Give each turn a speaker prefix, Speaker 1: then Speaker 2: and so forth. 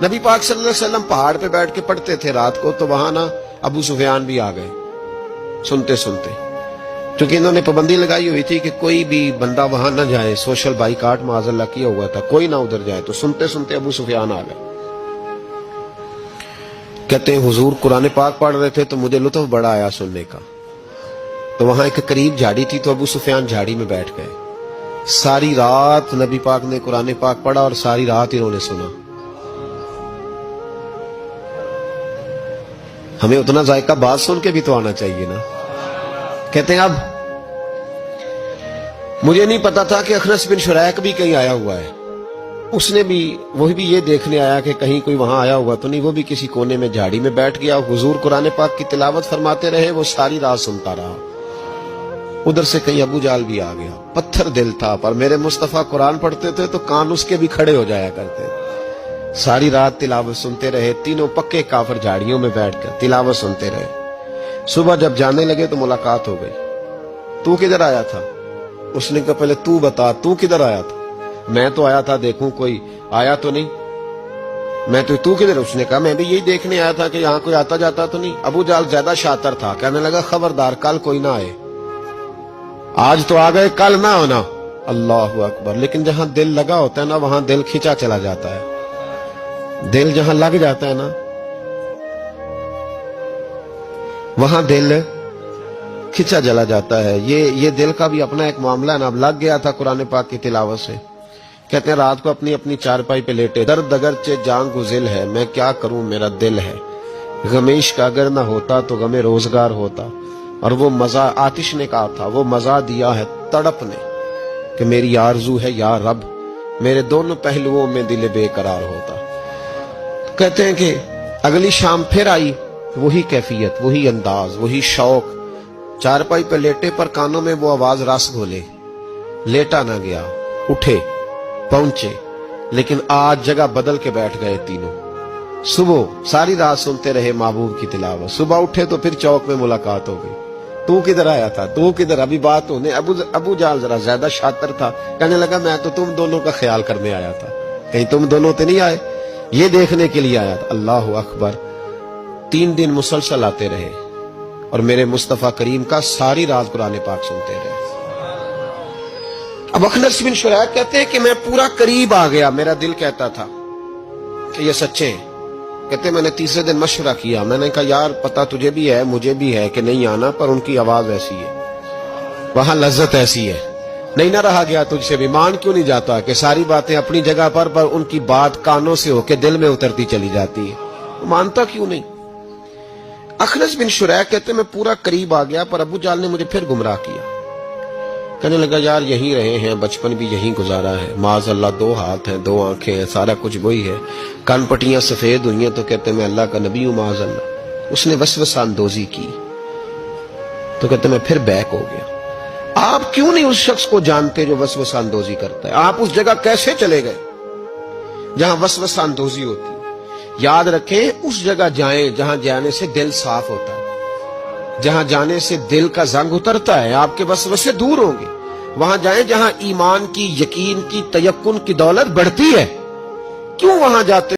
Speaker 1: نبی پاک صلی اللہ علیہ وسلم پہاڑ پہ بیٹھ کے پڑھتے تھے رات کو، تو وہاں نا ابو سفیان بھی آ گئے سنتے سنتے، کیونکہ انہوں نے پابندی لگائی ہوئی تھی کہ کوئی بھی بندہ وہاں نہ جائے، سوشل بائیکاٹ معاذ اللہ کیا ہوا تھا، کوئی نہ ادھر جائے، تو سنتے سنتے ابو سفیان آ گئے۔ کہتے ہیں حضور قرآن پاک پڑھ رہے تھے تو مجھے لطف بڑا آیا سننے کا، تو وہاں ایک قریب جھاڑی تھی، تو ابو سفیان جھاڑی میں بیٹھ گئے۔ ساری رات نبی پاک نے قرآن پاک پڑھا اور ساری رات انہوں نے سنا۔ ہمیں اتنا ذائقہ بات سن کے بھی تو آنا چاہیے نا۔ کہتے ہیں اب مجھے نہیں پتا تھا کہ اخنس بن شریک بھی کہیں آیا ہوا ہے، اس نے بھی وہی بھی یہ دیکھنے آیا کہ کہیں کوئی وہاں آیا ہوا تو نہیں، وہ بھی کسی کونے میں جھاڑی میں بیٹھ گیا، حضور قرآن پاک کی تلاوت فرماتے رہے، وہ ساری رات سنتا رہا۔ ادھر سے کہیں ابو جال بھی آ گیا، پتھر دل تھا، پر میرے مصطفیٰ قرآن پڑھتے تھے تو کان اس کے بھی کھڑے ہو جایا کرتے تھے۔ ساری رات تلاوت سنتے رہے، تینوں پکے کافر جھاڑیوں میں بیٹھ کر تلاوت سنتے رہے۔ صبح جب جانے لگے تو ملاقات ہو گئی۔ تو کدھر آیا تھا؟ اس نے کہا پہلے تو بتا، تو کدھر آیا تھا؟ میں تو آیا تھا دیکھوں کوئی آیا تو نہیں، میں تو کدھر؟ اس نے کہا میں بھی یہی دیکھنے آیا تھا کہ یہاں کوئی آتا جاتا تو نہیں۔ ابو جال زیادہ شاطر تھا، کہنے لگا خبردار کل کوئی نہ آئے، آج تو آ گئے کل نہ ہونا۔ اللہ اکبر۔ لیکن جہاں دل لگا ہوتا ہے نا وہاں دل کھینچا چلا جاتا ہے، دل جہاں لگ جاتا ہے نا وہاں دل کھینچا چلا جاتا ہے۔ یہ دل کا بھی اپنا ایک معاملہ ہے نا۔ اب لگ گیا تھا قرآن پاک کی تلاوت سے۔ کہتے ہیں رات کو اپنی چارپائی پہ لیٹے، درد اگرچہ جان کو ذل ہے، میں کیا کروں میرا دل ہے، غمیش کا اگر نہ ہوتا تو غم روزگار ہوتا، اور وہ مزہ آتش نے کہا تھا، وہ مزہ دیا ہے تڑپ نے کہ میری آرزو ہے یا رب میرے دونوں پہلوؤں میں دل بے قرار ہوتا۔ کہتے ہیں کہ اگلی شام پھر آئی، وہی کیفیت، وہی انداز، وہی شوق، چارپائی پہ لیٹے پر کانوں میں وہ آواز رس گھولے، لیٹا نہ گیا، اٹھے پہنچے، لیکن آج جگہ بدل کے بیٹھ گئے تینوں۔ صبح ساری رات سنتے رہے محبوب کی تلاوت، صبح اٹھے تو پھر چوک میں ملاقات ہو گئی۔ تو کدھر آیا تھا؟ تو کدھر؟ ابھی بات ہونے۔ ابو جال ذرا زیادہ شاطر تھا، کہنے لگا میں تو تم دونوں کا خیال کرنے آیا تھا، کہیں تم دونوں تو نہیں آئے، یہ دیکھنے کے لیے آیا تھا۔ اللہ اکبر۔ 3 دن مسلسل آتے رہے اور میرے مصطفیٰ کریم کا ساری رات قرآن پاک سنتے رہے۔ اب اخنس بن شریک کہتے ہیں کہ میں پورا قریب آ گیا، میرا دل کہتا تھا کہ یہ سچے ہیں۔ کہتے میں نے تیسرے دن مشورہ کیا، میں نے کہا یار پتا تجھے بھی ہے مجھے بھی ہے کہ نہیں آنا، پر ان کی آواز ایسی ہے، وہاں لذت ایسی ہے، نہیں نہ رہا گیا تجھ سے بھی۔ مان کیوں نہیں جاتا کہ ساری باتیں اپنی جگہ پر ان کی بات کانوں سے ہو کے دل میں اترتی چلی جاتی ہے، مانتا کیوں نہیں؟ اخنس بن شریک کہتے میں پورا قریب آ گیا، پر ابو جال نے مجھے پھر گمراہ کیا۔ کہنے لگا یار یہیں رہے ہیں، بچپن بھی یہیں گزارا ہے، معاذ اللہ 2 ہاتھ ہیں 2 آنکھیں ہیں، سارا کچھ وہی ہے، کان پٹیاں سفید ہوئی ہیں، تو کہتے میں اللہ کا نبی ہوں معاذ اللہ۔ اس نے وسوسہ اندوزی کی تو کہتے میں پھر بیک ہو گیا۔ آپ کیوں نہیں اس شخص کو جانتے جو وسوسہ اندوزی کرتا ہے؟ آپ اس جگہ کیسے چلے گئے جہاں وسوسہ اندوزی ہوتی ہے؟ یاد رکھیں اس جگہ جائیں جہاں جانے سے دل صاف ہوتا ہے، جہاں جانے سے دل کا زنگ اترتا ہے، آپ کے وسوسے دور ہوں گے۔ وہاں جائیں جہاں ایمان کی، یقین کی، تیقن کی دولت بڑھتی ہے۔ کیوں وہاں جاتے